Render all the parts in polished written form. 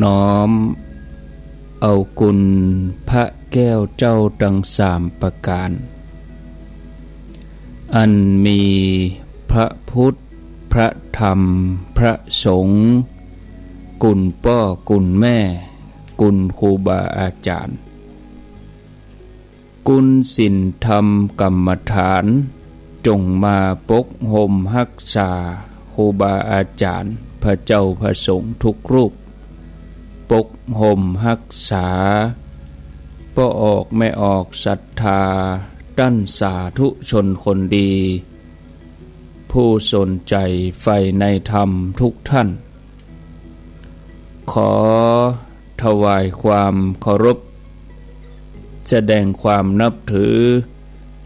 น้อมเอากุณพระแก้วเจ้าดังสามประการอันมีพระพุทธพระธรรมพระสงฆ์กุณพ่อกุณแม่กุณครูบาอาจารย์กุณศีลธรรมกรรมฐานจงมาปกห่มรักษาครูบาอาจารย์พระเจ้าพระสงฆ์ทุกรูปปกห่มรักษาป้อออกไม่ออกศรัทธาตั้นสาธุชนคนดีผู้สนใจใฝ่ในธรรมทุกท่านขอถวายความเคารพแสดงความนับถือ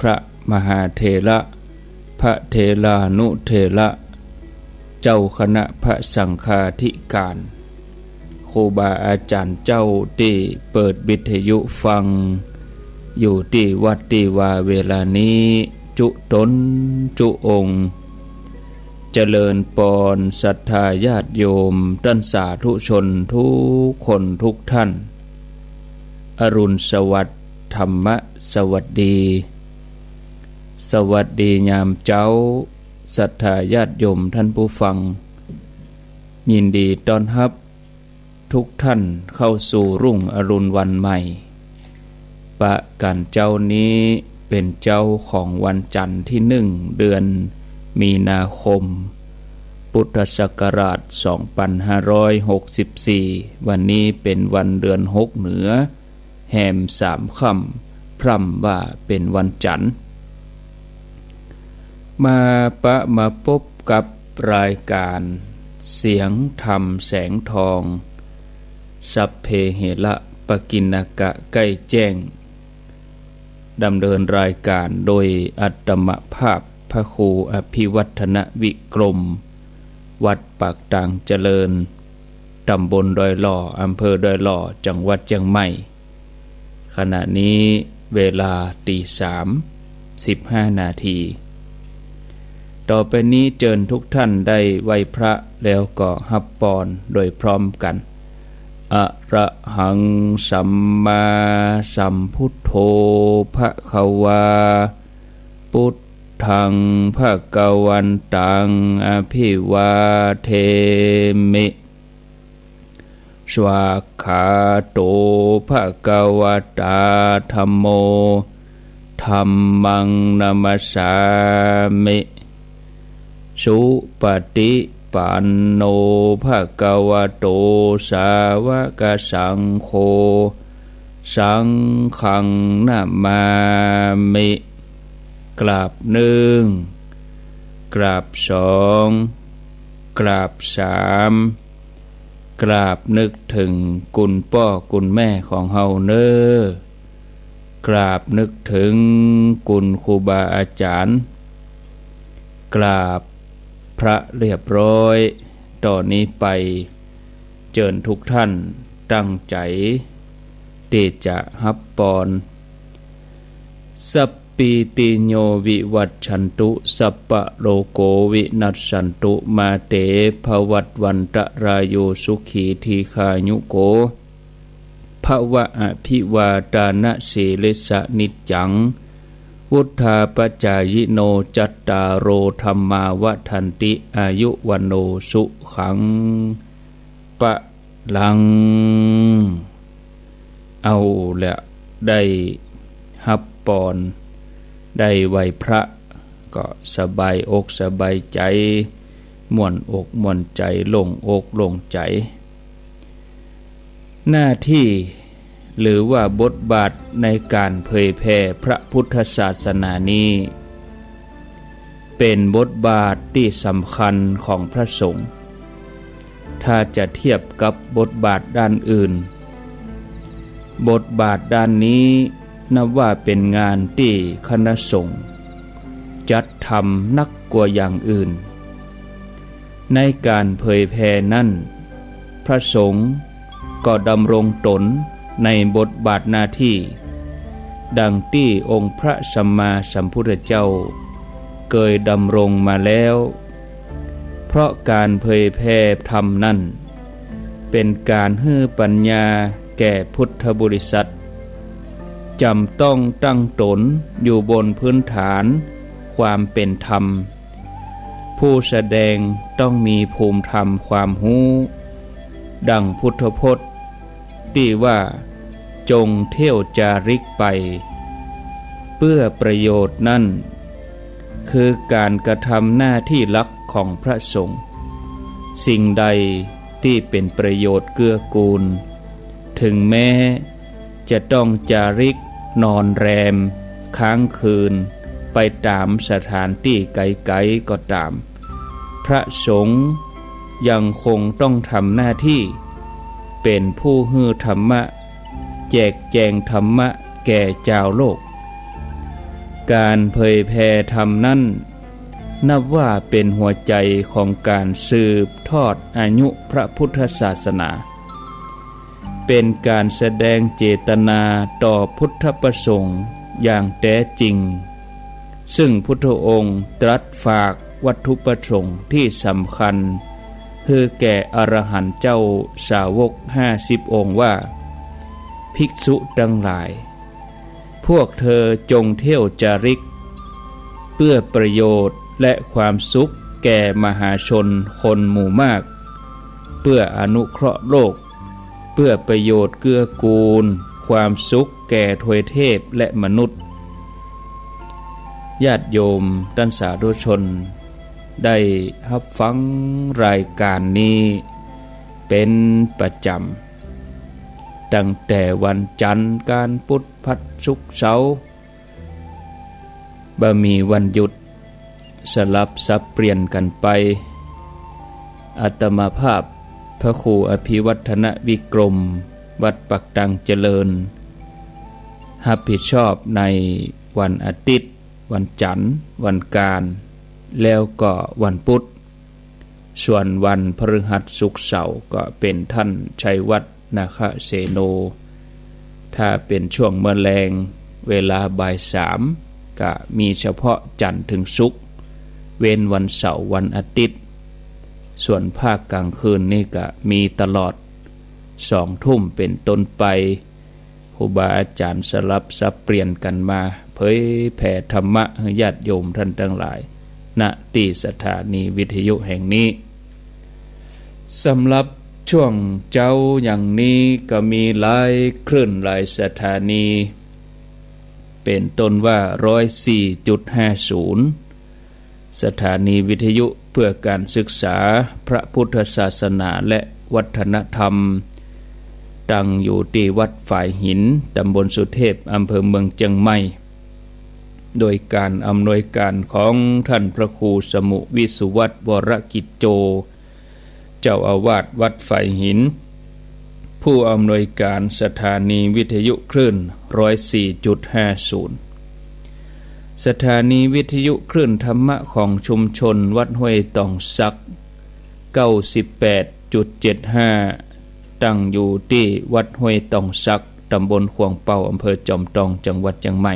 พระมหาเถระพระเถรานุเถระเจ้าคณะพระสังฆาธิการครูบาอาจารย์เจ้าที่เปิดวิทยุฟังอยู่ที่วัดที่วาเวลานี้จุตนจุองค์เจริญปอนศรัทธาญาติโยมท่านสาธุชนทุกคนทุกท่านอรุณสวัสดิ์ธรรมสวัสดีสวัสดียามเจ้าศรัทธาญาติโยมท่านผู้ฟังยินดีต้อนรับทุกท่านเข้าสู่รุ่งอรุณวันใหม่ปะกันเจ้านี้เป็นเจ้าของวันจันทร์ที่1เดือนมีนาคมพุทธศักราช2564วันนี้เป็นวันเดือน6เหนือแห่ม3ค่ำพร่ำว่าเป็นวันจันทร์มาพบกับรายการเสียงธรรมแสงทองสัพเพเหระปกิณณกะใกล้แจ้งดำเนินรายการโดยอัตมภาพพระครูอภิวัฒนวิกรมวัดปากต่างเจริญตำบลดอยหล่ออำเภอดอยหล่อจังหวัดเชียงใหม่ขณะนี้เวลา 3:15 นาทีต่อไปนี้เชิญทุกท่านได้ไหว้พระแล้วก็รับพรโดยพร้อมกันอะระหังสัมมาสัมพุทโธภควาพุทธังภควันตังอภิวาเทมิสวากขาโตภควตาธัมโมธัมมังนามัสสามิสุปฏิปันโนภควโตสาวกสังโฆสังฆังนามามิกราบ1กราบ2กราบ3กราบนึกถึงกุณพ่อกุณแม่ของเฮาเน้อกราบนึกถึงกุณครูบาอาจารย์กราบพระเรียบร้อยต่อนนี้ไปเชิญทุกท่านตั้งใจที่จะรับพรสัพปิติโยวิวัชชันตุสัพพะโลโกวินัสสันตุมาเตภวัตวันตรายโยสุขีทีคายุโกภวะอภิวาทานะสีลิสะนิจจังวุธาปจายโนจัตตารโอธัมมาวัฏันติอายุวันโนสุขังปะลังเอาละได้ฮับปอนได้ไหวพระก็สบายอกสบายใจม่วนอกม่วนใจโล่งอกโล่งใจหน้าที่หรือว่าบทบาทในการเผยแผ่พระพุทธศาสนานี้เป็นบทบาทที่สำคัญของพระสงฆ์ถ้าจะเทียบกับบทบาทด้านอื่นบทบาทด้านนี้นับว่าเป็นงานที่คณะสงฆ์จัดทำนักกว่าอย่างอื่นในการเผยแผ่นั้นพระสงฆ์ก็ดำรงตนในบทบาทหน้าที่ดังที่องค์พระสัมมาสัมพุทธเจ้าเคยดำรงมาแล้วเพราะการเผยแผ่ธรรมนั้น เป็นการให้ปัญญาแก่พุทธบริษัทจำต้องตั้งตนอยู่บนพื้นฐานความเป็นธรรมผู้แสดงต้องมีภูมิธรรมความรู้ดังพุทธพจน์ที่ว่าจงเที่ยวจาริกไปเพื่อประโยชน์นั่นคือการกระทำหน้าที่หลักของพระสงฆ์สิ่งใดที่เป็นประโยชน์เกื้อกูลถึงแม้จะต้องจาริกนอนแรมค้างคืนไปตามสถานที่ไกลๆก็ตามพระสงฆ์ยังคงต้องทำหน้าที่เป็นผู้ฮือธรรมะแจกแจงธรรมะแก่เจ้าโลกการเผยแผ่ธรรมนั้นนับว่าเป็นหัวใจของการสืบทอดอายุพระพุทธศาสนาเป็นการแสดงเจตนาต่อพุทธประสงค์อย่างแท้จริงซึ่งพุทธองค์ตรัสฝากวัตถุประสงค์ที่สำคัญคือแก่อรหันต์เจ้าสาวก50 องค์ว่าภิกษุทั้งหลายพวกเธอจงเที่ยวจาริกเพื่อประโยชน์และความสุขแก่มหาชนคนหมู่มากเพื่ออนุเคราะห์โลกเพื่อประโยชน์เกื้อกูลความสุขแก่ทวยเทพและมนุษย์ญาติโยมท่านสาธุชนได้รับฟังรายการนี้เป็นประจำตั้งแต่วันจันทร์การพุธพฤหัสศุกร์เสาร์บ่มีวันหยุดสลับสับเปลี่ยนกันไปอาตมาภาพพระครูอภิวัฒนวิกรมวัดปักดังเจริญรับผิดชอบในวันอาทิตย์วันจันทร์วันการแล้วก็วันพุธส่วนวันพฤหัสศุกร์เสาร์ก็เป็นท่านชัยวัฒน์นาคเสโนถ้าเป็นช่วงเมื่อแรงเวลาบ่าย3ก็มีเฉพาะจันทร์ถึงศุกร์เว้นวันเสาร์วันอาทิตย์ส่วนภาคกลางคืนนี่ก็มีตลอด2 ทุ่มเป็นต้นไปครูบาอาจารย์สลับสับเปลี่ยนกันมาเผยแผ่ธรรมะให้ญาติโยมท่านทั้งหลายณที่สถานีวิทยุแห่งนี้สำหรับช่วงเจ้าอย่างนี้ก็มีหลายคลื่นหลายสถานีเป็นต้นว่า 104.50 สถานีวิทยุเพื่อการศึกษาพระพุทธศาสนาและวัฒนธรรมตั้งอยู่ที่วัดฝ่ายหินตำบลสุเทพอำเภอเมืองเชียงใหม่โดยการอำนวยการของท่านพระครูสมุวิสุวัตรวรกิจโจเจ้าอาวาสวัดฝ่ายหินผู้อำนวยการสถานีวิทยุคลื่น 104.50 สถานีวิทยุคลื่นธรรมะของชุมชนวัดห้วยตองซัก 98.75 ตั้งอยู่ที่วัดห้วยตองซักตำบลขวงเป่าอำเภอจอมทองจังหวัดเชียงใหม่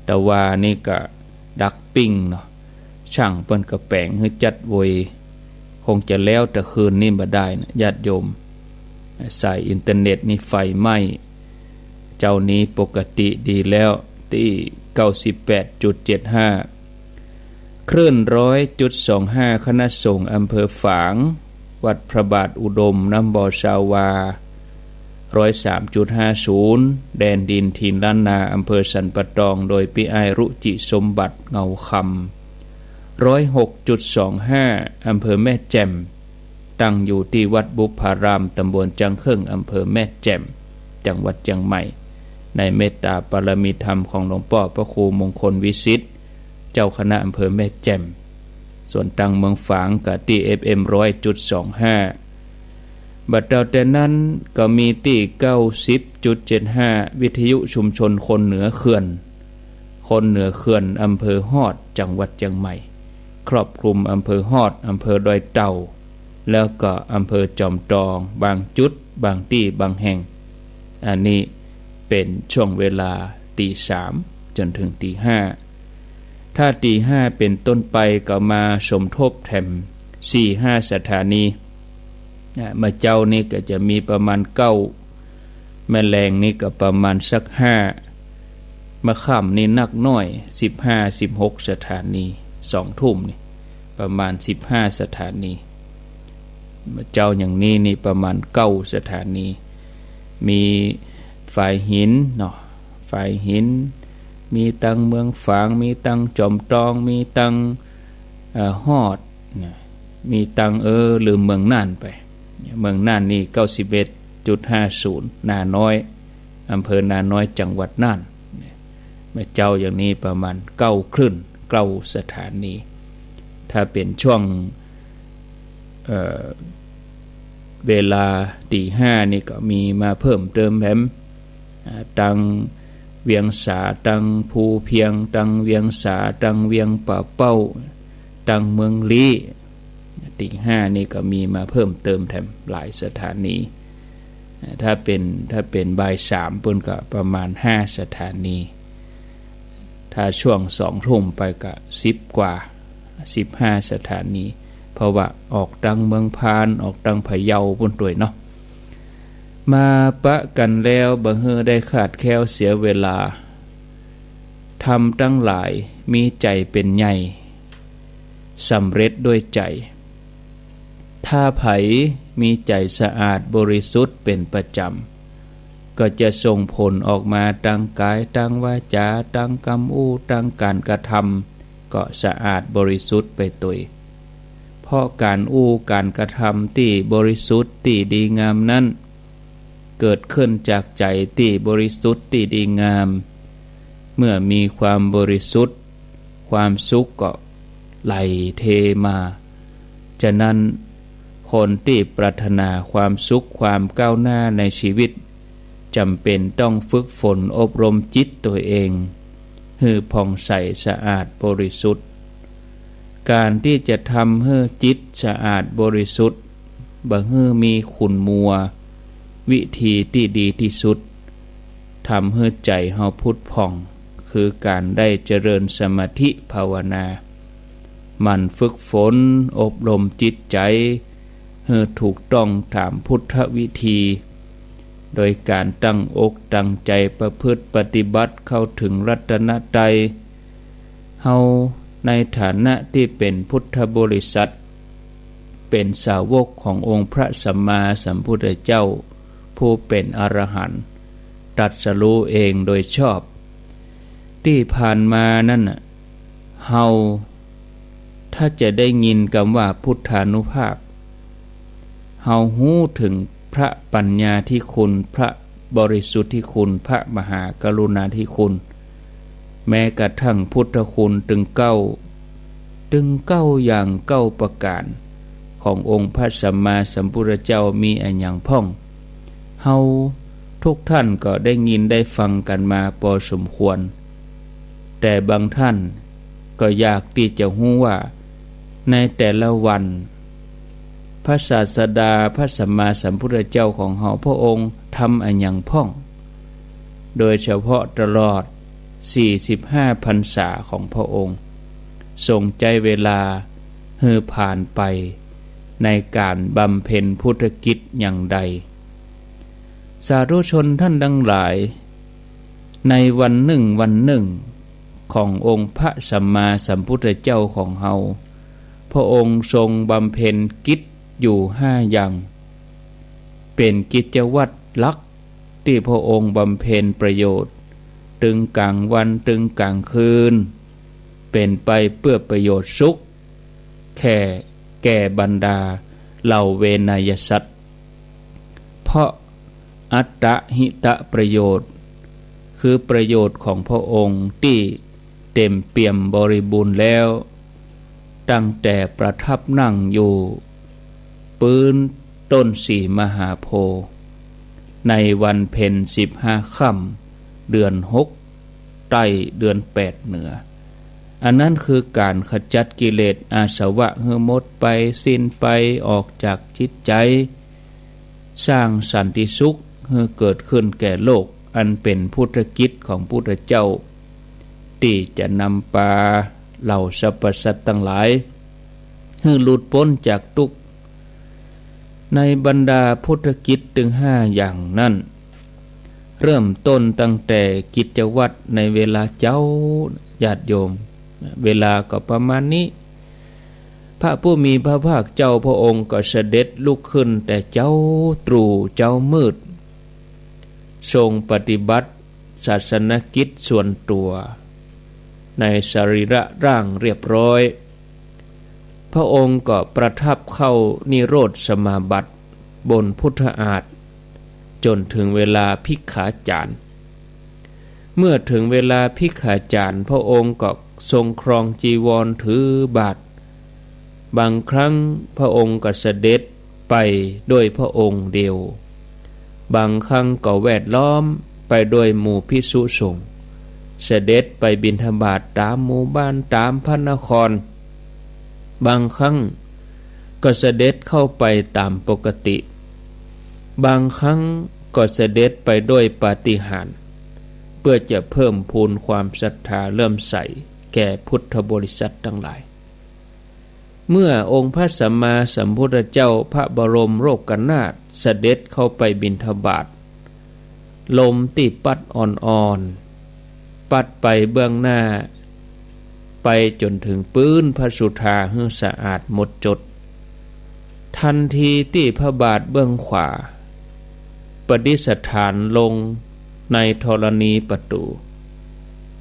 แต่ว่านี่ก็ดักปิ้งเนาะช่างเปิ้นกระแปงให้จัดโวยคงจะแล้วแต่คืนนี้บ่ได้นะญาติโยมสายอินเทอร์เน็ตนี่ไฟไหม้เจ้านี้ปกติดีแล้วที่ 98.75 คลื่น 100.25 คณะสงฆ์อำเภอฝางวัดพระบาทอุดมน้ำบ่อชาวา 103.50 แดนดินถิ่นล้านนาอำเภอสันปะตองโดยปิอ้ายรุจิสมบัติเงาคำ 106.25 อำเภอแม่แจ่มตั้งอยู่ที่วัดบุพารามตำบลจังเครื่องอำเภอแม่แจ่มจังหวัดเชียงใหม่ในเมตตาปรมีธรรมของหลวงพ่อพระครูมงคลวิสิทธิ์เจ้าคณะอำเภอแม่แจ่มส่วนตั้งเมืองฝางกับที่ FM 100.25 บัดเดียวแต่นั้นก็มีที่ 90.75 วิทยุชุมชนคนเหนือเขื่อนอำเภอฮอดจังหวัดเชียงใหม่ครอบคลุมอำเภอฮอดอำเภอดอยเต่าแล้วก็อำเภอจอมทองบางจุดบางที่บางแห่งอันนี้เป็นช่วงเวลา 3:00 จนถึง 5:00 ถ้า 5:00 เป็นต้นไปก็มาสมทบแถม 4-5 สถานี มาเจ้านี่ก็จะมีประมาณ9แมลงนี่ก็ประมาณสัก5มะค่ำนี่นักน้อย15-16สถานี2 ทุ่มนี่ประมาณ15สถานีมาเจ้าอย่างนี้นี่ประมาณ9สถานีมีฝ่ายหินเนาะฝ่ายหินมีตังเมืองฝางมีตังจอมตองมีตังฮอดมีตังลืมเมืองน่านไปเมืองน่านนี่91.50นาน้อยอำเภอนาน้อยจังหวัดน่านแม่เจ้าอย่างนี้ประมาณ9คลื่น9สถานีถ้าเป็นช่วงเวลาตี5นี่ก็มีมาเพิ่มเติมแถมตังเวียงสาตังภูเพียงตังเวียงสาตังเวียงป่าเป้าตังเมืองลี้ตี5นี่ก็มีมาเพิ่มเติมแถมหลายสถานีถ้าเป็นบ่าย3ปุ่นก็ประมาณ5สถานีถ้าช่วง2 ทุ่มไปก็10กว่า15สถานีเพราะว่าออกดังเมืองพานออกดังพะเยาปุ่นตัวเนาะมาปะกันแล้วบ่เฮอได้ขาดแคลวเสียเวลาทำตั้งหลายมีใจเป็นใหญ่สำเร็จด้วยใจถ้าไผมีใจสะอาดบริสุทธิ์เป็นประจำก็จะส่งผลออกมาตั้งกายตั้งวาจาตั้งกรรมอู้ตั้งการกระทำก็สะอาดบริสุทธิ์ไปตุยเพราะการอู้การกระทำที่บริสุทธิ์ที่ดีงามนั้นเกิดขึ้นจากใจที่บริสุทธิ์ที่ดีงามเมื่อมีความบริสุทธิ์ความสุขก็ไหลเทมาฉะนั้นคนที่ปรารถนาความสุขความก้าวหน้าในชีวิตจำเป็นต้องฝึกฝนอบรมจิตตัวเองให้ผ่องใสสะอาดบริสุทธิ์การที่จะทำให้จิตสะอาดบริสุทธิ์บ่ให้มีขุ่นมัววิธีที่ดีที่สุดทำให้ใจเฮาพุทธผ่องคือการได้เจริญสมาธิภาวนามันฝึกฝนอบรมจิตใจให้ถูกต้องตามพุทธวิธีโดยการตั้งอกตั้งใจประพฤติปฏิบัติเข้าถึงรัตนตรัยเฮาในฐานะที่เป็นพุทธบริษัทเป็นสาวกขององค์พระสัมมาสัมพุทธเจ้าผู้เป็นอรหันต์ตรัสรู้เองโดยชอบที่ผ่านมานั่นเฮาถ้าจะได้ยินคำว่าพุทธานุภาพเฮาฮู้ถึงพระปัญญาธิคุณพระบริสุทธิคุณพระมหากรุณาธิคุณแม้กระทั่งพุทธคุณถึงเก้าอย่าง9ประการขององค์พระสัมมาสัมพุทธเจ้ามีอันอย่างพ่องเฮาทุกท่านก็ได้ยินได้ฟังกันมาพอสมควรแต่บางท่านก็อยากที่จะรู้ว่าในแต่ละวันพระศาสดาพระสัมมาสัมพุทธเจ้าของเฮาพระองค์ทำอันอย่างพ่องโดยเฉพาะตลอด45พรรษาของพระองค์ทรงใจเวลาให้ผ่านไปในการบำเพ็ญพุทธกิจอย่างใดสาธุชนท่านทั้งหลายในวันหนึ่งขององค์พระสัมมาสัมพุทธเจ้าของเฮาพระองค์ทรงบำเพ็ญกิจอยู่5อย่างเป็นกิจวัตรหลักที่พระองค์บำเพ็ญประโยชน์ตึงกลางวันตึงกลางคืนเป็นไปเพื่อประโยชน์สุขแก่บรรดาเหล่าเวนยสัตว์เพราะอัตตหิตประโยชน์คือประโยชน์ของพระองค์ที่เต็มเปี่ยมบริบูรณ์แล้วตั้งแต่ประทับนั่งอยู่ปืนต้นสีมหาโพธิ์ในวันเพ็ญ15ค่ำเดือน6ใต้เดือน8เหนืออันนั้นคือการขจัดกิเลสอาสวะให้หมดไปสิ้นไปออกจากจิตใจสร้างสันติสุขให้เกิดขึ้นแก่โลกอันเป็นพุทธกิจของพุทธเจ้าที่จะนำปาเหล่าสรรพสัตว์ทั้งหลายให้หลุดพ้นจากทุกข์ ในบรรดาพุทธกิจถึง5อย่างนั้นเริ่มต้นตั้งแต่กิจวัตรในเวลาเจ้าญาติโยมเวลาก็ประมาณนี้พระผู้มีพระภาคเจ้าพระองค์ก็เสด็จลุกขึ้นแต่เจ้าตรู่เจ้ามืดทรงปฏิบัติศาสนกิจส่วนตัวในสรีระร่างเรียบร้อยพระองค์ก็ประทับเข้านิโรธสมาบัติบนพุทธอาฏจนถึงเวลาภิกขาจารย์เมื่อถึงเวลาภิกขาจารย์พระองค์ก็ทรงครองจีวรถือบาตรบางครั้งพระองค์ก็เสด็จไปด้วยพระองค์เดียวบางครั้งก็แวดล้อมไปโดยหมู่ภิกษุสงฆ์เสด็จไปบิณฑบาตตามหมู่บ้านตามพระนครบางครั้งก็เสด็จเข้าไปตามปกติบางครั้งก็เสด็จไปด้วยปาฏิหาริย์เพื่อจะเพิ่มพูนความศรัทธาเริ่มใสแก่พุทธบริษัททั้งหลายเมื่อองค์พระสัมมาสัมพุทธเจ้าพระบรมโลกนาถเสด็จเข้าไปบิณฑบาตลมที่ปัดอ่อนๆปัดไปเบื้องหน้าไปจนถึงปื้นพระสุธาให้สะอาดหมดจดทันทีที่พระบาทเบื้องขวาประดิษฐานลงในธรณีประตู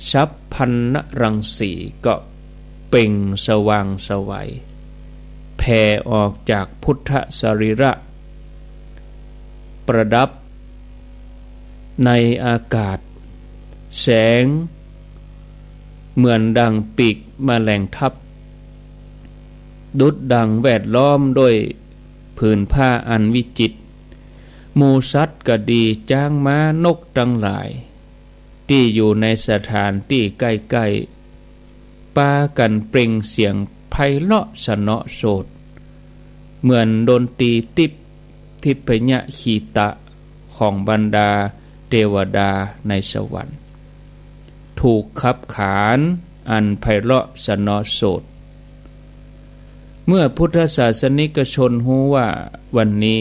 ชัพพันนรังสีก็เปล่งสว่างไสวแผ่ออกจากพุทธสรีระประดับในอากาศแสงเหมือนดังปีกแมลงทับดุจดังแวดล้อมด้วยผืนผ้าอันวิจิตรหมูสัตว์ก็ดีจ้างม้านกทั้งหลายที่อยู่ในสถานที่ใกล้ๆปากันเปล่งเสียงไพเราะสนอโสดเหมือนดนตรีทิพยขีตะของบรรดาเทวดาในสวรรค์ถูกขับขานอันไพเราะสนอโสดเมื่อพุทธศาสนิกชนรู้ว่าวันนี้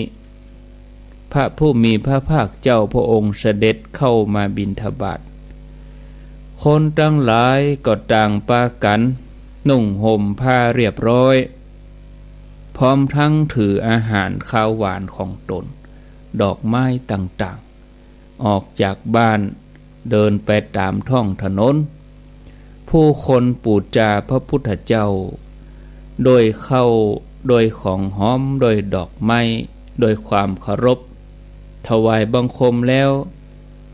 พระผู้มีพระภาคเจ้าพระองค์เสด็จเข้ามาบิณฑบาตคนทั้งหลายก็ต่างปากันนุ่งห่มผ้าเรียบร้อยพร้อมทั้งถืออาหารข้าวหวานของตนดอกไม้ต่างๆออกจากบ้านเดินไปตามท้องถนนผู้คนปูจาพระพุทธเจ้าโดยเข้าโดยของหอมโดยดอกไม้โดยความเคารพถวายบังคมแล้ว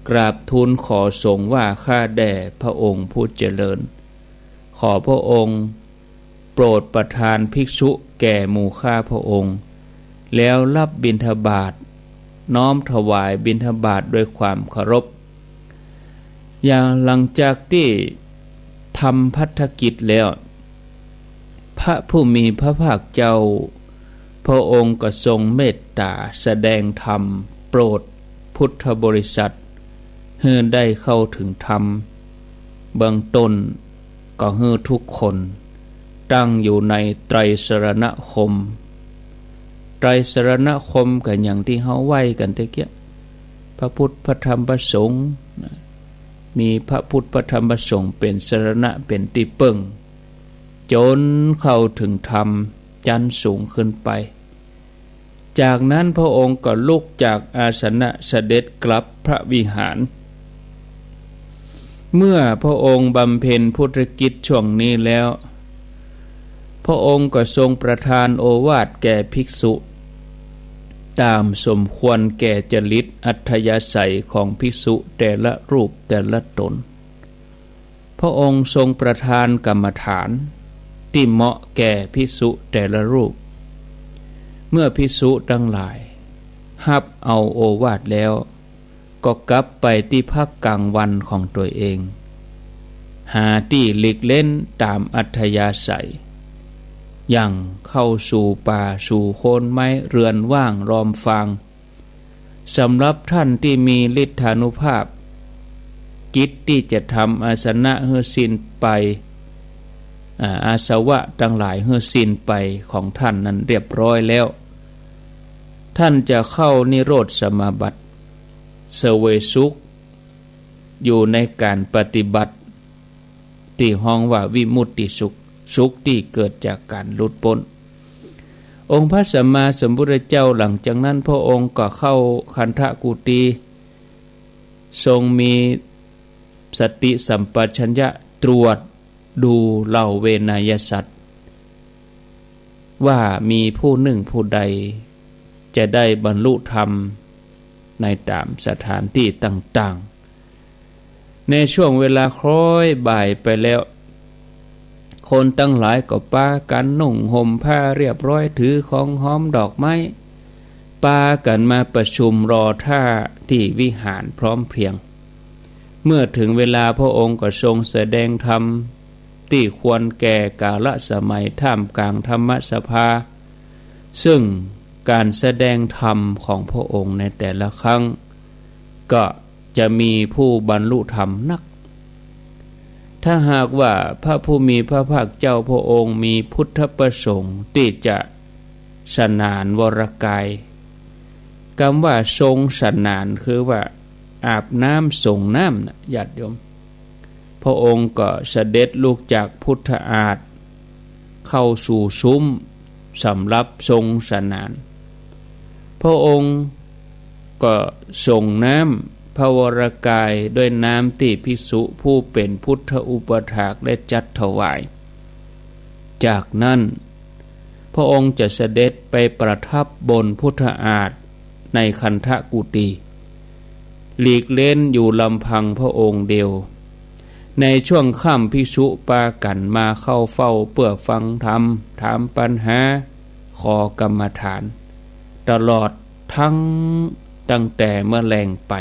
กราบทูลขอทรงว่าข้าแด่พระองค์ผู้เจริญขอพระองค์โปรดประทานภิกษุแก่หมู่ข้าพระองค์แล้วรับบิณฑบาตน้อมถวายบิณฑบาตด้วยความเคารพอย่างหลังจากที่ทำภัทกิจแล้วพระผู้มีพระภาคเจ้าพระองค์ก็ทรงเมตตาแสดงธรรมโปรดพุทธบริษัทให้ได้เข้าถึงธรรมเบื้องต้นก็ให้ทุกคนตั้งอยู่ในไตรสรณคมไตรสรณคมกันอย่างที่เฮาไหว้กันตะเกียพระพุทธพระธรรมพระสงฆ์มีพระพุทธพระธรรมพระสงฆ์เป็นสรณะเป็นที่ปึ้งจนเข้าถึงธรรมชั้นสูงขึ้นไปจากนั้นพระองค์ก็ลุกจากอาสนะเสด็จกลับพระวิหารเมื่อพระองค์บำเพ็ญพุทธกิจช่วงนี้แล้วพระองค์ก็ทรงประทานโอวาทแก่ภิกษุตามสมควรแก่จริตอัธยาศัยของภิกษุแต่ละรูปแต่ละตนพระองค์ทรงประทานกรรมฐานที่เหมาะแก่ภิกษุแต่ละรูปเมื่อภิกษุทั้งหลายรับเอาโอวาทแล้วก็กลับไปที่พักกลางวันของตัวเองหาที่หลีกเล่นตามอัธยาศัยอย่างเข้าสู่ป่าสู่โคนไม้เรือนว่างรอมฟางสำหรับท่านที่มีฤทธานุภาพกิจที่จะทำอาสนะให้สิ้นไปอาสวะทั้งหลายให้สิ้นไปของท่านนั้นเรียบร้อยแล้ว ท่านจะเข้านิโรธสมาบัติเสวยสุขอยู่ในการปฏิบัติที่ห้องว่าวิมุตติสุขสุขที่เกิดจากการหลุดพ้นองค์พระสัมมาสัมพุทธเจ้าหลังจากนั้นพระองค์ก็เข้าคันธกุฏีทรงมีสติสัมปชัญญะตรวจดูเหล่าเวนยสัตว์ว่ามีผู้หนึ่งผู้ใดจะได้บรรลุธรรมในตามสถานที่ต่างๆในช่วงเวลาคล้อยบ่ายไปแล้วคนตั้งหลายก็ปากันนุ่งห่มผ้าเรียบร้อยถือของหอมดอกไม้ปากันมาประชุมรอท่าที่วิหารพร้อมเพรียงเมื่อถึงเวลาพระองค์ก็ทรงแสดงธรรมที่ควรแก่กาลสมัยท่ามกลางธรรมสภาซึ่งการแสดงธรรมของพระองค์ในแต่ละครั้งก็จะมีผู้บรรลุธรรมนักถ้าหากว่าพระผู้มีพระภาคเจ้าพระองค์มีพุทธประสงค์ที่จะสนานวรกายคำว่าทรงสนานคือว่าอาบน้ำส่งน้ำนะญาติโยมพระองค์ก็เสด็จลุกจากพุทธอาฏเข้าสู่ซุ้มสำหรับทรงสนานพระองค์ก็ส่งน้ำพระวรกายด้วยน้ำที่ภิกษุผู้เป็นพุทธอุปถากได้จัดถวายจากนั้นพระองค์จะเสด็จไปประทับบนพุทธอาฏในคันธกุฏีหลีกเล่นอยู่ลำพังพระองค์เดียวในช่วงค่ำภิกษุปากันมาเข้าเฝ้าเพื่อฟังธรรมถามปัญหาขอกรรมฐานตลอดตั้งแต่เมื่อแลงไป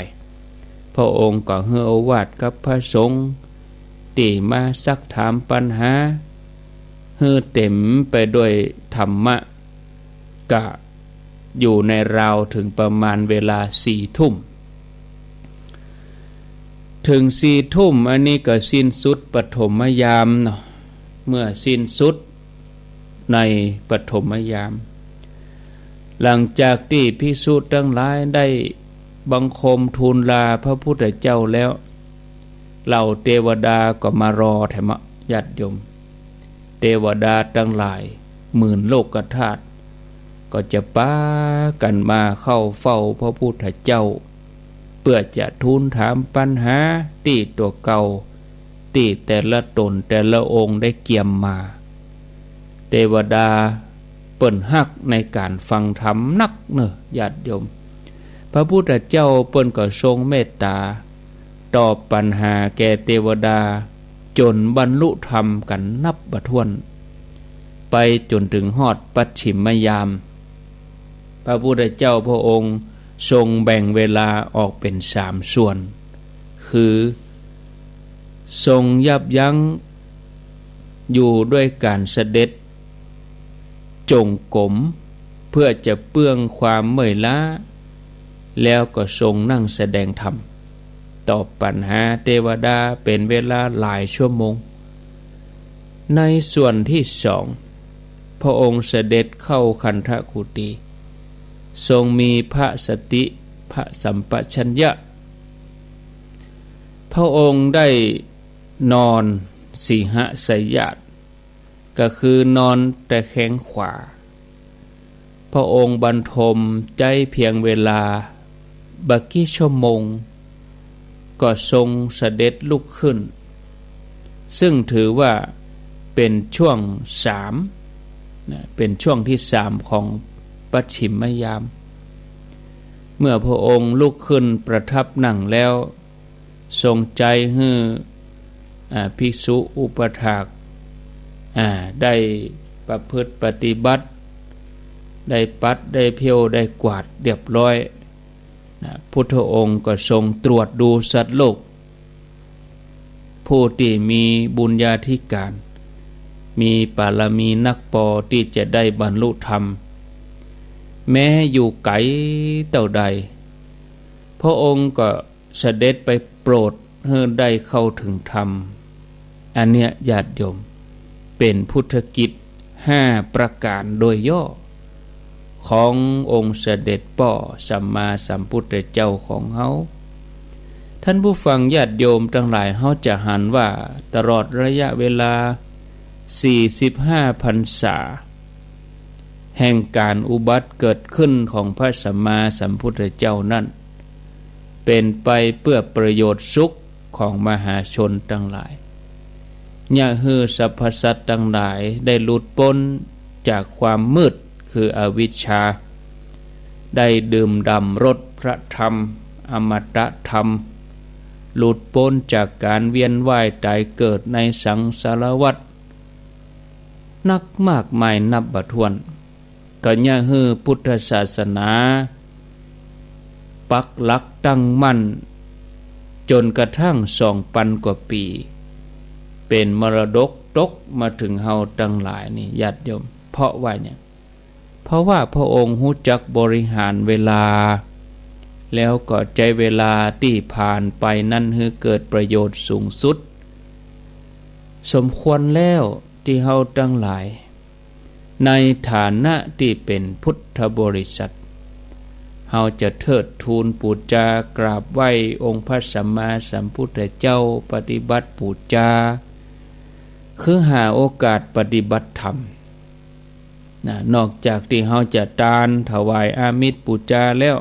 พระองค์ก็ให้โอวาทกับพระสงฆ์ที่มาซักถามปัญหาให้เต็มไปด้วยธรรมะกะอยู่ในราวถึงประมาณเวลา4 ทุ่มถึง4 ทุ่มอันนี้ก็สิ้นสุดปฐมยามเนาะเมื่อสิ้นสุดในปฐมยามหลังจากที่ภิกษุทั้งหลายได้บังคมทูลลาพระพุทธเจ้าแล้วเหล่าเทวดาก็มารอแถมญาติโยมเทวดาทั้งหลายหมื่นโลกธาตุก็จะปากันมาเข้าเฝ้าพระพุทธเจ้าเพื่อจะทูลถามปัญหาที่ตัวเก่าที่แต่ละตนแต่ละองค์ได้เกี่ยมมาเทวดาเปิ้นฮักในการฟังธรรมนักเนอะญาติโยมพระพุทธเจ้าเปิ้นก็ทรงเมตตาตอบปัญหาแก่เทวดาจนบรรลุธรรมกันนับบ่ถ้วนไปจนถึงฮอดปัจฉิมยามพระพุทธเจ้าพระองค์ทรงแบ่งเวลาออกเป็น3 ส่วนคือทรงยับยั้งอยู่ด้วยการเสด็จจงกรมเพื่อจะเปื้องความเมื่อยล้าแล้วก็ทรงนั่งแสดงธรรมตอบปัญหาเทวดาเป็นเวลาหลายชั่วโมงในส่วนที่2พระองค์เสด็จเข้าคันธกุฏีทรงมีพระสติพระสัมปชัญญะพระองค์ได้นอนสีหสยาตก็คือนอนแต่แข้งขวาพระองค์บรรทมใจเพียงเวลาบักกี่ชั่วโมงก็ทรงเสด็จลุกขึ้นซึ่งถือว่าเป็นช่วงเป็นช่วงที่3ของปัจฉิมยามเมื่อพระองค์ลุกขึ้นประทับนั่งแล้วทรงใจให้ภิกษุอุปถากได้ประพฤติปฏิบัติได้ปัดได้เพียวได้กวาดเรียบร้อยพุทธองค์ก็ทรงตรวจดูสัตว์โลกผู้ที่มีบุญญาธิการมีบารมีนักปอที่จะได้บรรลุธรรมแม้อยู่ไกลเท่าใดพระองค์ก็เสด็จไปโปรดให้ได้เข้าถึงธรรมอันเนี้ยญาติโยมเป็นพุทธกิจ5 ประการโดยย่อ ขององค์เสด็จป่อสัมมาสัมพุทธเจ้าของเฮาท่านผู้ฟังญาติโยมทั้งหลายเฮาจะหันว่าตลอดระยะเวลา45 พรรษาแห่งการอุบัติเกิดขึ้นของพระสัมมาสัมพุทธเจ้านั้นเป็นไปเพื่อประโยชน์สุขของมหาชนทั้งหลายอย่าให้สรรพสัตว์ทั้งหลายได้หลุดพ้นจากความมืดคืออวิชชาได้ดื่มด่ำรสพระธรรมอมตะธรรมหลุดพ้นจากการเวียนว่ายตายเกิดในสังสารวัฏนักมากมายนับบ่ถ้วนก็อย่าให้พุทธศาสนาปักหลักตั้งมั่นจนกระทั่ง2,000 กว่าปีเป็นมรดกตกมาถึงเฮาทั้งหลายนี่ญาติโยมเพราะว่าเนี่ยเพราะว่าพระองค์รู้จักบริหารเวลาแล้วก็ใจเวลาที่ผ่านไปนั้นให้เกิดประโยชน์สูงสุดสมควรแล้วที่เฮาทั้งหลายในฐานะที่เป็นพุทธบริษัทเฮาจะเทิดทูนบูชากราบไหว้องค์พระสัมมาสัมพุทธเจ้าปฏิบัติบูชาคือหาโอกาสปฏิบัติธรรมนอกจากที่เฮาจะทานถวายอามิสบูชาแล้ว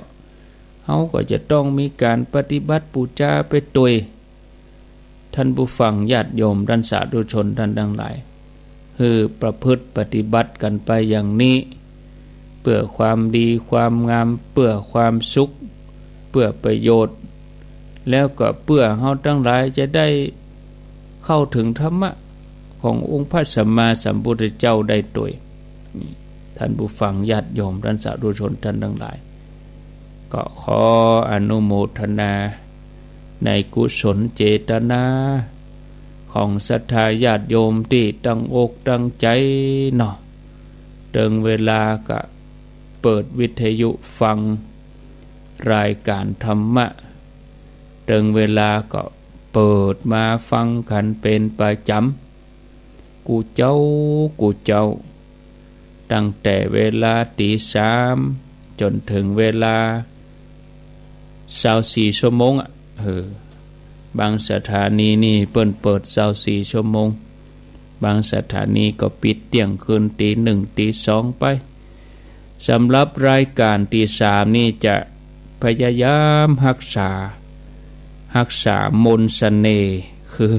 เฮาก็จะต้องมีการปฏิบัติบูชาไปด้วยท่านผู้ฟังญาติโยมท่านสาธุชนท่านทั้งหลายคือประพฤติปฏิบัติกันไปอย่างนี้เพื่อความดีความงามเพื่อความสุขเพื่อประโยชน์แล้วก็เพื่อเฮาทั้งหลายจะได้เข้าถึงธรรมะขององค์พระสัมมาสัมพุทธเจ้าได้ด้วยท่านผู้ฟังญาติโยมท่านสาธุชนท่านทั้งหลายก็ขออนุโมทนาในกุศลเจตนาของศรัทธาญาติโยมที่ตั้งอกตั้งใจเนาะถึงเวลาก็เปิดวิทยุฟังรายการธรรมะถึงเวลาก็เปิดมาฟังกันเป็นประจำกูเจ้าตั้งแต่เวลาตี 3จนถึงเวลา24 ชั่วโมงบางสถานีนี่เปิด24 ชั่วโมงบางสถานีก็ปิดเที่ยงคืนตี 1ตี 2ไปสำหรับรายการตี 3นี่จะพยายามรักษามนต์เสน่ห์คือ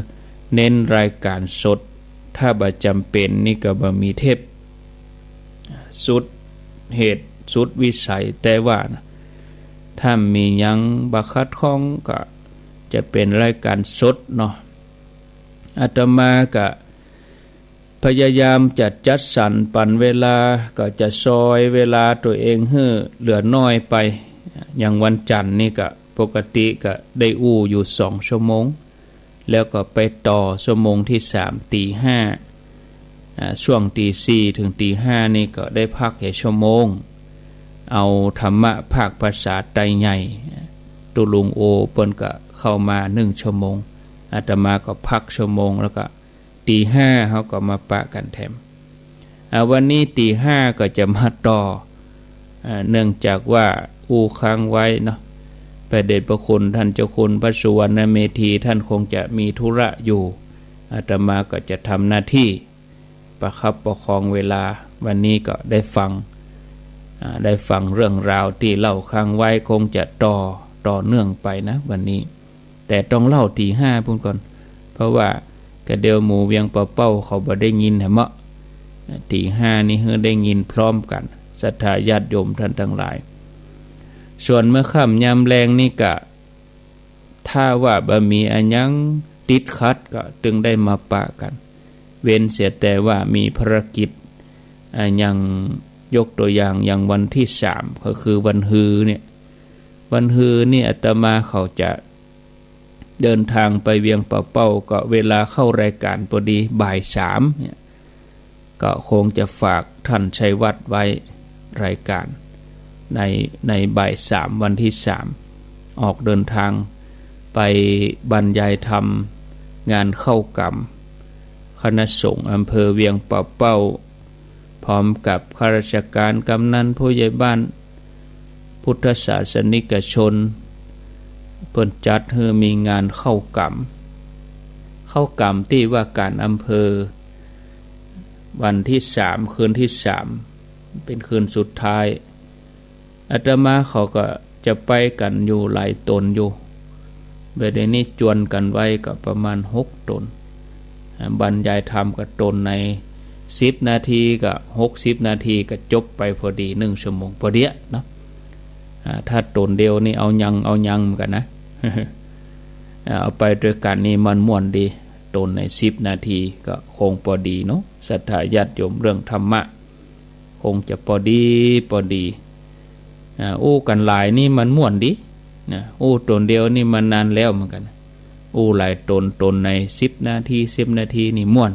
เน้นรายการสดถ้าบ่จำเป็นนี่ก็บ่มีเทปสุดเหตุสุดวิสัยแต่ว่าถ้ามียังบ่ขัดข้องก็จะเป็นรายการสดเนาะอาตมาก็พยายามจัดสรรปันเวลาก็จะซอยเวลาตัวเองให้เหลือน้อยไปอย่างวันจันทร์นี่ก็ปกติก็ได้อยู่2 ชั่วโมงแล้วก็ไปต่อชั่วโมงที่3ตี 5ช่วงตี 4ถึงตี 5นี่ก็ได้พักแค่ชั่วโมงเอาธรรมะภาคภาษาไทยใหญ่ตุลุงโอเปิ้นก็เข้ามา1 ชั่วโมงอาตมาก็พักชั่วโมงแล้วก็ตี 5เขาก็มาปะกันแถมวันนี้ตี 5ก็จะมาต่อเนื่องจากว่าค้างไว้เนาะพระเดชพระคุณท่านเจ้าคุณพระสุวรรณเมธีท่านคงจะมีธุระอยู่อาตมาก็จะทำหน้าที่ประคับประคองเวลาวันนี้ก็ได้ฟังเรื่องราวที่เล่าค้างไว้คงจะต่อเนื่องไปนะวันนี้แต่ต้องเล่าตี 5พุ่นก่อนเพราะว่ากระเดียวหมู่เวียงเป้าเขาบ่ได้ยินเหมะตี 5นี่เฮาได้ยินพร้อมกันศรัทธาญาติโยมท่านทั้งหลายส่วนเมื่อค่ำยามแลงนี่ก็ถ้าว่าบ่มีอันยังติดขัดก็จึงได้มาปะกันเว้นเสียแต่ว่ามีภารกิจอย่างยกตัวอย่างอย่างวันที่3ก็คือวันฮือเนี่ยวันฮือนี่อาตมาเขาจะเดินทางไปเวียงป่าเป้าก็เวลาเข้ารายการพอดีบ่าย 3เนี่ยก็คงจะฝากท่านชัยวัฒน์ไว้รายการในบ่าย 3วันที่3ออกเดินทางไปบรรยายธรรมงานเข้ากรรมคณะสงฆ์อำเภอเวียงป่าเป้า พร้อมกับข้าราชการกำนันผู้ใหญ่บ้านพุทธศาสนิกชนเพิ่นจัดให้มีงานเข้ากรรมที่ว่าการอำเภอวันที่3คืนที่3เป็นคืนสุดท้ายอาตมาเขาก็จะไปกันอยู่หลายตนอยู่เบดนี้จวนกันไว้ก็ประมาณ6ตนบรรยายธรรมกับตนใน10นาทีกับ60นาทีก็จบไปพอดี1ชั่วโมงพอดีเนาะถ้าตนเดียวนี่เอายังเหมือนกันนะ เอาไปด้วยกันนี่มันม่วนดีตนใน10นาทีก็คงพอดีเนาะศรัทธาญาติโยมเรื่องธรรมะคงจะพอดีอู้กันหลายนี่มันม่วนดีนะอู้ตนเดียวนี่มันนานแล้วเหมือนกันอู้หลายตนใน10นาที10นาทีนี่ม่วน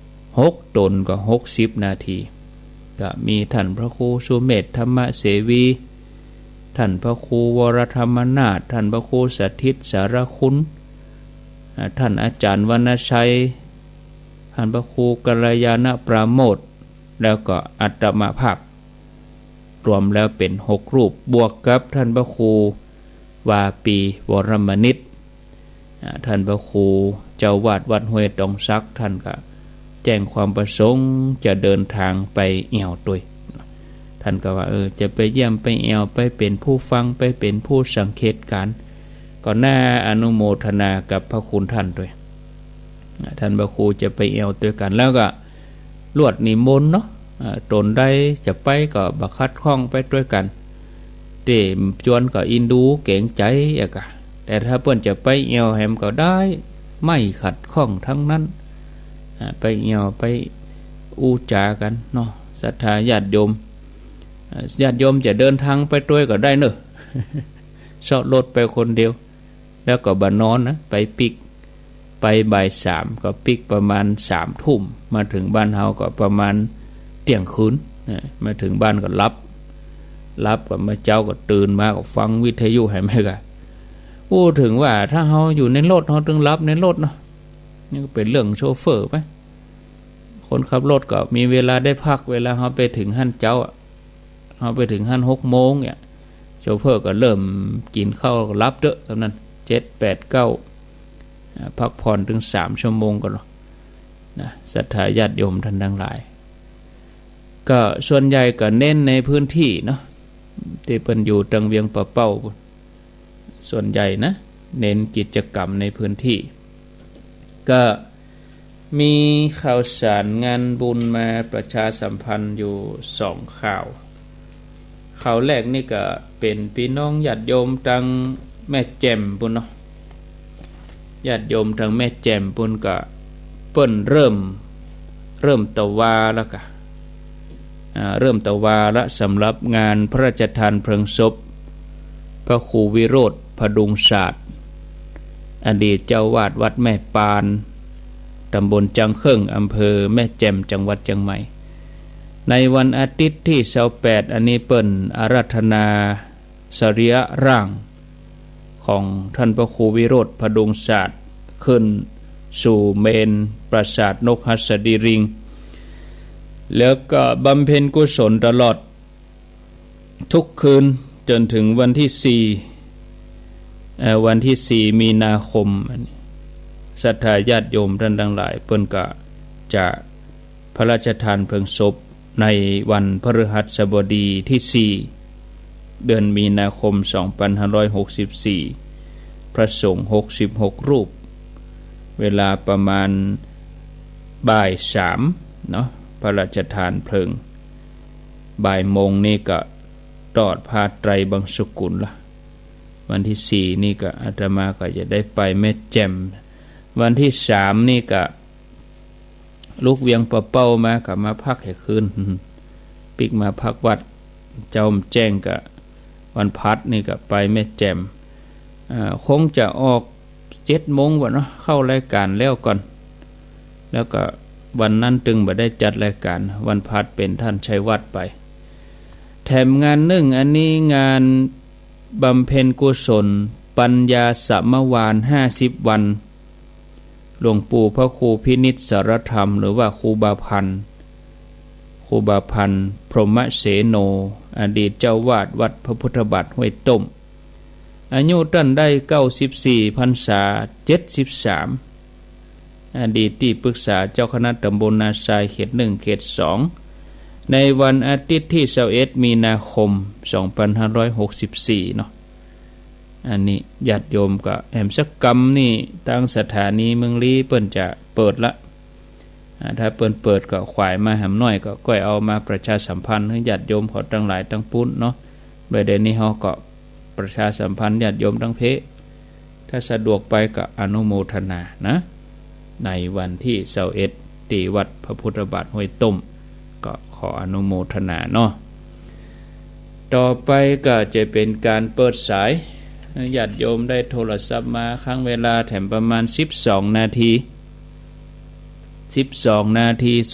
6ตนก็60นาทีก็มีท่านพระครูสุเมธธรรมเสวีท่านพระครูวรธรรมนาถท่านพระครูสถิตสารคุณท่านอาจารย์วรรณชัยท่านพระครูกัลยาณปราโมทย์แล้วก็อัตมาภาพรวมแล้วเป็น6รูปบวกกับท่านพระครูวาปีวรมนิตท่านพระครูเจ้าวาดวัดห้วยตองซักท่านก็แจ้งความประสงค์จะเดินทางไปแอวด้วยท่านก็ว่าจะไปเยี่ยมไปแอวไปเป็นผู้ฟังไปเป็นผู้สังเกตการก็น่าอนุโมทนากับพระคุณท่านด้วยท่านพระครูจะไปแอวด้วยกันแล้วก็ลวดนิมนต์เนาะตนได้จะไปก็บักคัดข้องไปด้วยกันเต็มจวนก็อินดูเก่งใจอะกะแต่ถ้าเปิ้นจะไปแอวแฮมก็ได้ไม่ขัดข้องทั้งนั้นไปแอวไปอูจากันเนาะศรัทธาญาติโยมจะเดินทางไปด้วยก็ได้เนอะชอบรถไปคนเดียวแล้วก็บานอนนะไปปิกไปบ่าย3ก็ปิกประมาณ3 ทุ่มมาถึงบ้านเฮาก็ประมาณเที่ยงคืนมาถึงบ้านก็รับก็มาเจ้าก็ตื่นมาก็ฟังวิทยุให้แม่ก็พูดถึงว่าถ้าเฮาอยู่ในรถเฮาต้องรับในรถเนาะนี่ก็เป็นเรื่องโชเฟอร์ไปคนขับรถก็มีเวลาได้พักเวลาเฮาไปถึงหั่นเจ้าเฮาไปถึงหั่น6 โมงเนี่ยโชเฟอร์ก็เริ่มกินข้าวรับเด้อเท่านั้น7 8 9พักผ่อนถึง3 ชั่วโมงก็นะศรัทธาญาติโยมท่านทั้งหลายก็ส่วนใหญ่ก็เน้นในพื้นที่เนาะที่เพิ่นอยู่ตังเวียงปะเป้าส่วนใหญ่นะเน้นกิจกรรมในพื้นที่ก็มีข่าวสารงานบุญมาประชาสัมพันธ์อยู่2ข่าวแรกนี่ก็เป็นพี่น้องญาติโยมตังแม่แจ่มปุ่นเนาะญาติโยมทางแม่แจ่มปุ่นก็เปิ้นเริ่มตะวาแล้วก็เริ่มตะวาละสำหรับงานพระราชทานเพลิงศพพระครูวิโรธพดุงศาสตร์อดีตเจ้าวาดวัดแม่ปานตำบลจังเครื่องอำเภอแม่แจ่มจังหวัดเชียงใหม่ในวันอาทิตย์ที่28อันนี้เปิ้นอาราธนาสรีระร่างของท่านพระครูวิโรธพดุงศาสตร์ขึ้นสู่เมนปราสาทนกหัสดิริงแล้วก็บำเพ็ญกุศลตลอดทุกคืนจนถึงวันที่4มีนาคมศรัทธาญาติโยมท่านทั้งหลายเพิ่นก็จะพระราชทานเพลิงศพในวันพฤหัสบดีที่4เดือนมีนาคม2564พระสงฆ์66รูปเวลาประมาณบ่าย3เนาะพระราชทานเพลิงบ่ายโมงนี่ก็ตอดผ้าไตรบังสุกุลละวันที่4นี่ก็อาตมาก็จะได้ไปแม่แจ่มวันที่3นี่ก็ลูกเวียงปะเป้ามากับมาพักให้คืนปิกมาพักวัดเจ้าแจ้งก็วันพัดนี่ก็ไปแม่แจ่มคงจะออก7 โมงวะเนาะเข้ารายการแล้วก่อนแล้วก็วันนั้นจึงบ่ได้จัดรายการวันพัดเป็นท่านชัยวัฒน์ไปแถมงาน1อันนี้งานบำเพ็ญกุศลปัญญาสมวาน50 วันหลวงปู่พระครูพินิจสารธรรมหรือว่าครูบาพันธ์ค รูบาพันธ์พรหมเสโนอดีตเจ้าวาดวัดพระพุทธบาทห้วยต้มอายุท่านได้94พรรษา73อดีตที่ปรึกษาเจ้าคณะตำบลนาทรายเขต1เขต2ในวันอาทิตย์ที่21มีนาคม2564เนาะอันนี้ญาติโยมก็แหมสักกรรมนี่ตั้งสถานีเมืองลี้เปิ้นจะเปิดละถ้าเปิดก็ขวายมาหำน้อยก็ก้อยเอามาประชาสัมพันธ์ให้ญาติโยมขอตั้งหลายตั้งปุ้นเนาะเดี๋ยวนี้เฮาก็ประชาสัมพันธ์ญาติโยมทั้งเพถ้าสะดวกไปก็อนุโมทนานะในวันที่21ที่วัดพระพุทธบาทห้วยต้มก็ขออนุโมทนาเนาะต่อไปก็จะเป็นการเปิดสายญาติโยมได้โทรศัพท์มาครั้งเวลาแถมประมาณ12นาที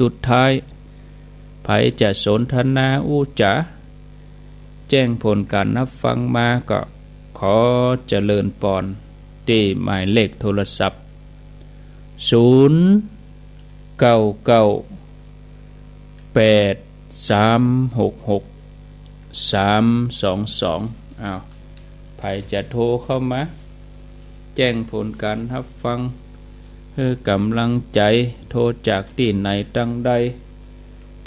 สุดท้ายไผจะสนทนาอู้จ๋าแจ้งผลการนับฟังมาก็ขอเจริญปอนที่หมายเลขโทรศัพท์0998366322ไผจะโทรเข้ามาแจ้งผลการรับฟังเพื่อกำลังใจโทรจากที่ไหนตั้งใด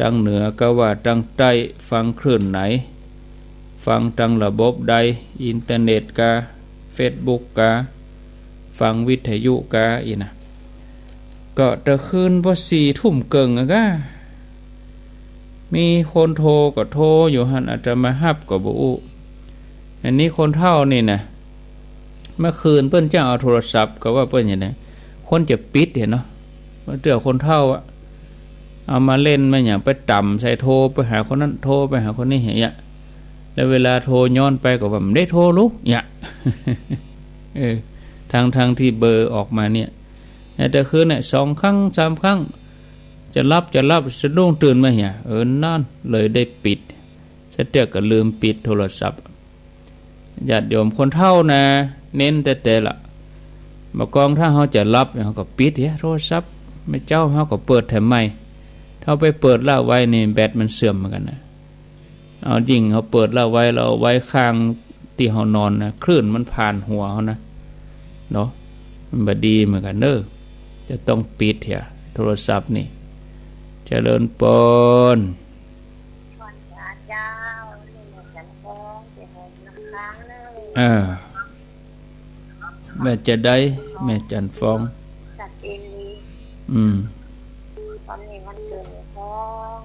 ตั้งเหนือก็ว่าตั้งใต้ฟังคลื่นไหนฟังตั้งระบบใดอินเทอร์เน็ตกาเฟซบุ๊กกาฟังวิทยุกาอีนะก็ตะคืนพอ4 ทุ่มเกิงอะก็มีคนโทรก็โทรอยู่หันอาจจะมาฮับก็บ่อู้อันนี้คนเฒ่านี่นะเมื่อคืนเปิ้นจะเอาโทรศัพท์ก็ว่าเปิ้นอย่างนั้นคนจะปิดเห็นเนาะว่าเจอคนเฒ่าอะเอามาเล่นมาอย่างไปต่ำใส่โทรไปหาคนนั้นโทรไปหาคนนี้อย่างเงี้ยแล้วเวลาโทรย้อนไปก็ว่าไม่ได้โทรลูกเนี่ยทางที่เบอร์ออกมาเนี่ยแต่คืนเนี่ย2 ครั้ง 3 ครั้งจะรับสะดุ้งตื่นมาเนี่ยนั่นเลยได้ปิดเสร็จก็ลืมปิดโทรศัพท์ญาติโยมคนเฒ่านะเน้นแต่ละบางกองถ้าเขาจะรับเขาก็ปิดโทรศัพท์ไม่เจ้าเขาก็เปิดแถมใหม่ถ้าไปเปิดละไว้นี่แบตมันเสื่อมเหมือนกันนะเอาจริงเขาเปิดละไว้เราไว้ข้างที่เขานอนนะคลื่นมันผ่านหัวเขานะเนาะมันบดีเหมือนกันจะต้องปิดโทรศัพท์นี่เจริญปนแม่จะได้แม่จันฟองตอนนี้มันเกิดฟอง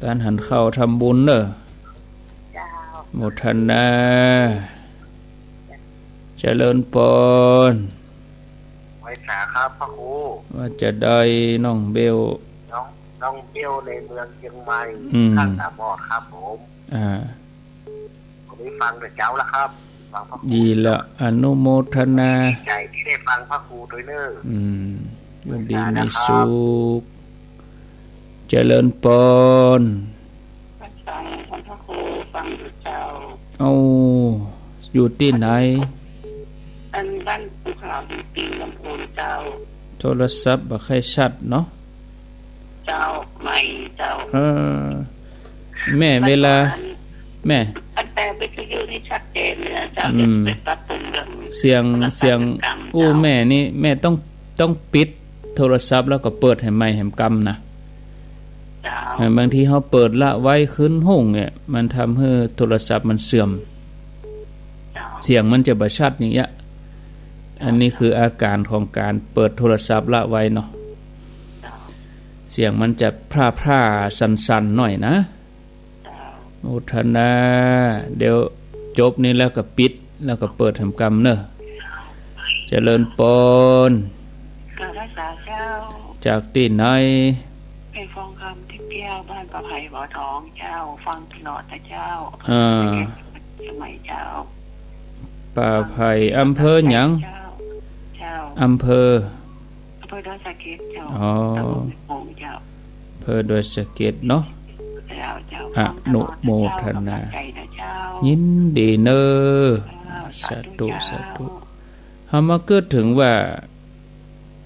ตานหันเข้าทำบุญโมทนาเจริญปนไว้สาครับพระครูว่าจะได้น้องเบลน้องเบลในเมืองเชียงใหม่ข้างตาบอดครับผมผมได้ฟังแต่เจ้าแล้วครับดีละอนุโมทนาใจที่ได้ฟังพระครูโดยเนิ่วันดีมีสุขเจริญปนฟังพระครูฟังเจ้าอยู่ที่ไหนอันบ้านภูเขาปีลำพูนเจ้าโทรศัพท์บ่ค่อยชัดเนาะเจ้าไม่เจ้าแม่เวลาแม่อันแต่วิทยุนี่ชัดเจนเลยเจ้าจะเป็นตัดตรงเรื่องเสียงแม่นี่แม่ต้องปิดโทรศัพท์แล้วก็เปิดให้ใหม่ให้กำนะบางทีเฮาเปิดละไว้ขึ้นห้องเนี่ยมันทำให้โทรศัพท์มันเสื่อมเสียงมันจะบ่ชัดอย่างเงี้ยอันนี้คืออาการของการเปิดโทรศัพท์ละไว้เนาะเสียงมันจะพร่าสั่นๆหน่อยนะโมทนาเดี๋ยวจบนี้แล้วก็ปิดแล้วก็เปิดทำกรรมเนอะเจริญปนจากที่ไหนไปฟังคำที่เปี้ยวบ้านประไผ่บ่อทองเจ้าฟังตลอดนะเจ้าสมัยเจ้าป่าไผ่อำเภอหยังอำเภอดอยสะเก็ดเจ้าอำเภอดอยสะเก็ดเนาะอนุโมทนายินดีเนอสาธุเฮามาเกิดถึงว่า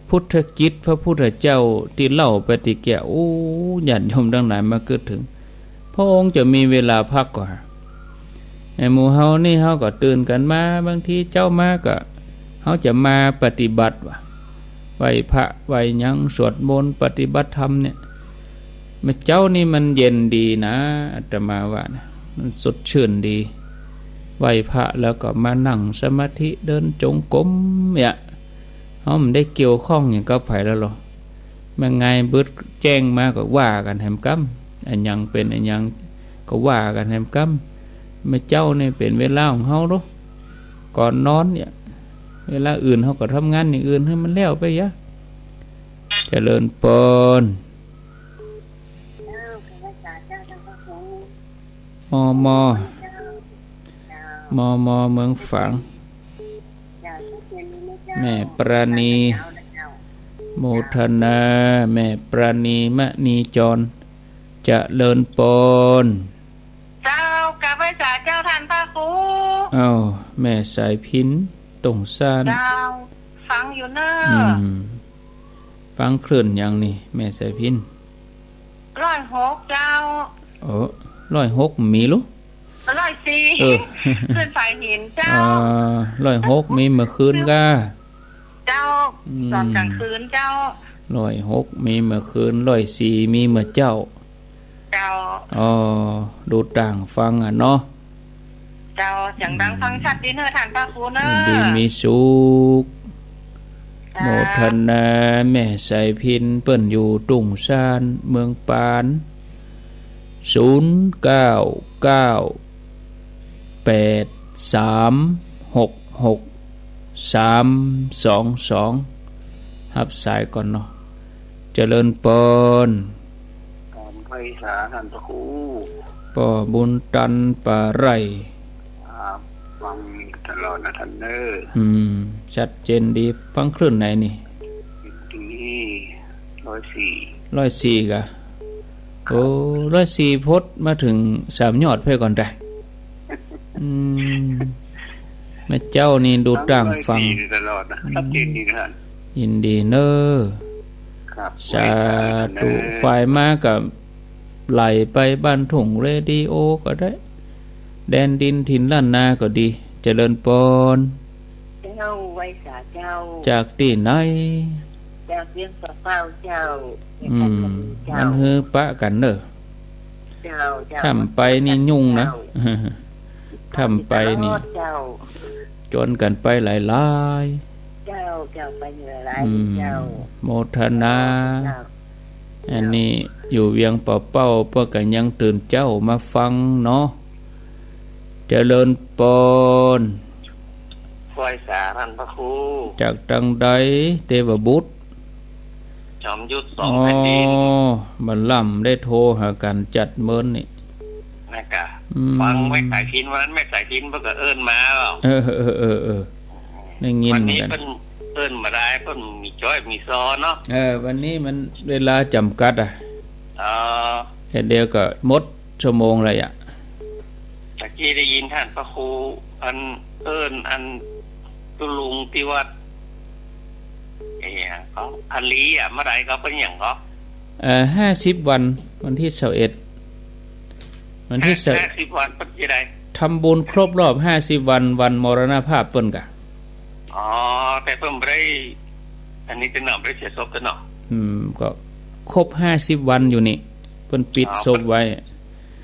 พุทธกิจพระพุทธเจ้าที่เล่าปฏิแก่โอ้ญาติโยมทั้งหลายมาเกิดถึงพระองค์จะมีเวลาพักกว่าไอ้หมู่เฮานี่เฮาก็ตื่นกันมาบางทีเจ้ามาก็เฮาจะมาปฏิบัติว่าไหว้พระไหว้หยังสวดมนต์ปฏิบัติธรรมเนี่ยมาเจ้านี่มันเย็นดีนะอาตมาว่านะมันสดชื่นดีไหว้พระแล้วก็มานั่งสมาธิเดินจงกรมเนี่ยเฮามันได้เกี่ยวข้องอย่างกับไผแล้วหรอแม่ไงบึดแจ้งมาก็ว่ากันแหมกำอันยังเป็นอันยังก็ว่ากันแหมกำมาเจ้านี่เป็นเวลาของเฮาเนาะก่อนนอนเนี่ยเวลาอื่นเฮาก็ทำงานอย่างอื่นให้มันแล้วไปยะเจริญพรมเมืองฝางแม่ปราณีโมทนาแม่ปราณีมณีจรเจริญพรเจ้ากราบไหว้เจ้าท่านพระครูแม่สายพินตงซานเจ้าฟังอยู่เนอะฟังคลื่นอย่างนี้แม่สายพิน106เจ้า106มีลูก104ขึ้นฝ่ายหินเจ้า106มีเมื่อคืนก็เจ้าตอนกลางคืนเจ้า106มีเมื่อคืน104มีเมื่อเจ้าดูต่างฟังเนาะเจ้าเสียงดังฟังชัดดีเนอะท่านพระครูเนอะดีมีสุขโมทนาแม่สายพินเปิ้นอยู่ตุงซานเมืองปาน0998366322รับสายก่อนเนาะเจริญพรการไพศาลท่านพระครูป่อบุญตันป่าไร่ฟังตลอดนะท่านเด้อชัดเจนดีฟังคลื่นไหนนี่104กะโอ้104พดมาถึง3ยอดเพ่ก่อนได้แม่เจ้านี่ดูต่างฟังตลอดนะชัดเจนดีนะยินดีเนอสาธุฝ่ายมากับไหลไปบ้านถุงเรดิโอก็ได้แดนดินถิ่นล้านนาก็ดีเจริญพรเจ้าไว้สาเจ้าจากที่ไหนจากเวียงสะเป้าเจ้ามันฮือปะกันเนอะทำไปนี่ยุ่งนะทำไปนี่จนกันไปหลายเจ้าไปหลายเจ้าโมทนาอันนี้อยู่เวียงเป่าเพื่อกันยังตื่นเจ้ามาฟังเนาะเจริญพรไหว้สาท่านพระครูจากตังใดเทวบุตรจอมยุทธ2แผ่นดินบัลลัมได้โทรหากันจัดเมินนี่นะกะฟังไม่สายพินวันนั้นไม่สายพินเพิ่นก็เอิ้นมาเปล่าได้ยินกันวันนี้เพิ่นเอิ้นมาได้เพิ่นมีจ้อยมีซอเนาะวันนี้มันเวลาจำกัดแค่เดียวก็หมดชั่วโมงเลยตะกี้ได้ยินท่านพระครูอันเอิ้นอันตุลุงที่วัดเขาอันลีเมื่อไหร่เขาเป็นอย่างเขา50 วันที่21วันที่50 วันเป็นยังไงทำบุญครบรอบ50 วันมรณภาพเปิ้นกะแต่เพิ่นบ่ได้อันนี้เป็นหนำได้เสียศพกันเนาะก็ครบ50 วันอยู่นี่เพิ่นปิดศพไว้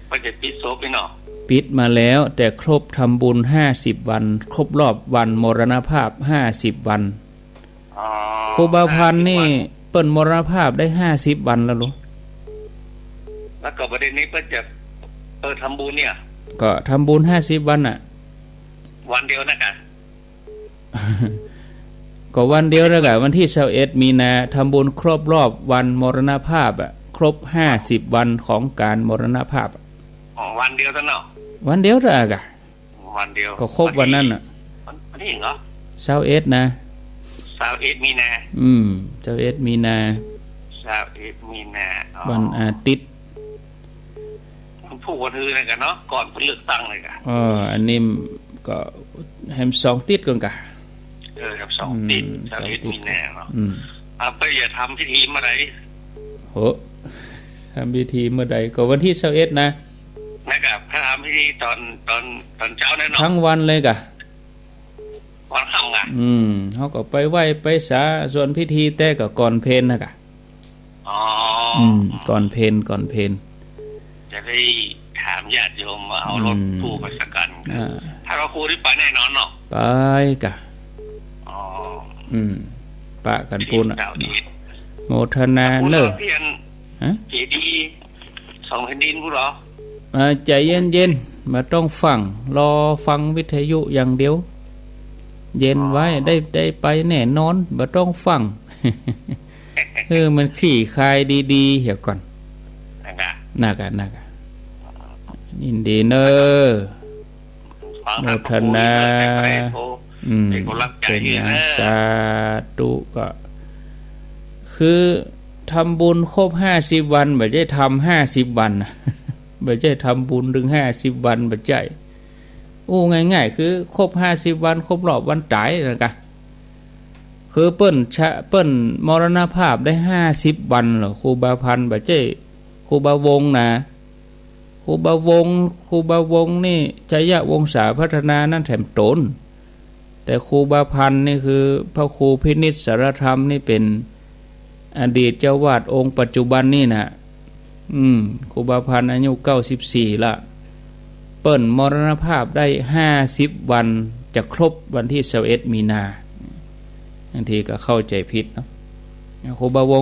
เพิ่นจะปิดศพเนาะปิดมาแล้วแต่ครบทำบุญ50 วันครบรอบวันมรณภาพ50 วันครูบาพันธ์นี่เปิ้นมรณภาพได้50 วันแล้วลูกแล้วก็ประเด็นนี้เปิ้นจะทำบุญเนี่ยก็ทำบุญ50 วันวันเดียวนะกันก็วันเดียวแล้วกันวันที่21มีนาทำบุญครบรอบวันมรณภาพครบ50 วันของการมรณภาพวันเดียวเท่านั้นวันเดียวแล้วกันวันเดียวก็ครบวันนั้นวันนี้เหรอ21นะ21มีนา21มีนา21มีนาวันอาทิตย์ผู้วันฮือเลยกันเนาะก่อนเลือกตั้งเลยกันอันนี้ก็แฮม2 ติดก่อนกะกับ2 ติด21มีนาเนาะ ไปอย่าทำพิธีเมื่อไหร่โหทำพิธีเมื่อใดก็วันที่21นะนะครับถ้าทำพิธีตอนเช้าแน่นอนทั้งวันเลยกะวันค่ำไงเขาก็ไปไหว้ไปสาส่วนพิธีแต่ก็ก่อนเพลนะกะก่อนเพลจะได้ถามญาติโยมมาเอารถตู้ไปสักกันถ้าเราครูที่ไปแน่นอนเนาะไปกะปะกันปูนโมทนาเนอะเจดีสองแผ่นดินพูดหรอใจเย็นๆมาต้องฟังรอฟังวิทยุอย่างเดียวเย็นไว้ได้ไปแน่นอนมาต้องฟังมันขี่คายดีๆเดี๋ยวก่อนน่ากะยินดีเนอะโมทนาเป็นอย่างสาธุก็คือทำบุญครบ50 วันไม่ใช่ทำ50 วันไม่ใช่ทำบุญถึง50 วันไม่ใช่ง่ายๆคือครบ50 วันครบรอบวันตายนะกะคือเปิ้นมรณภาพได้50 วันเหรอครูบาพันธ์ไม่ใช่ครูบาวงนะครูบาวงนี่ชัยยวงศาพัฒนานั่นแถมตนแต่ครูบาพันธ์นี่คือพระครูพินิจสารธรรมนี่เป็นอดีตเจ้าวาดองค์ปัจจุบันนี่นะครูบาพันธ์อายุ94ละเปิ้นมรณภาพได้50 วันจะครบวันที่21 มีนาบางทีก็เข้าใจผิดเนาะครูบาวง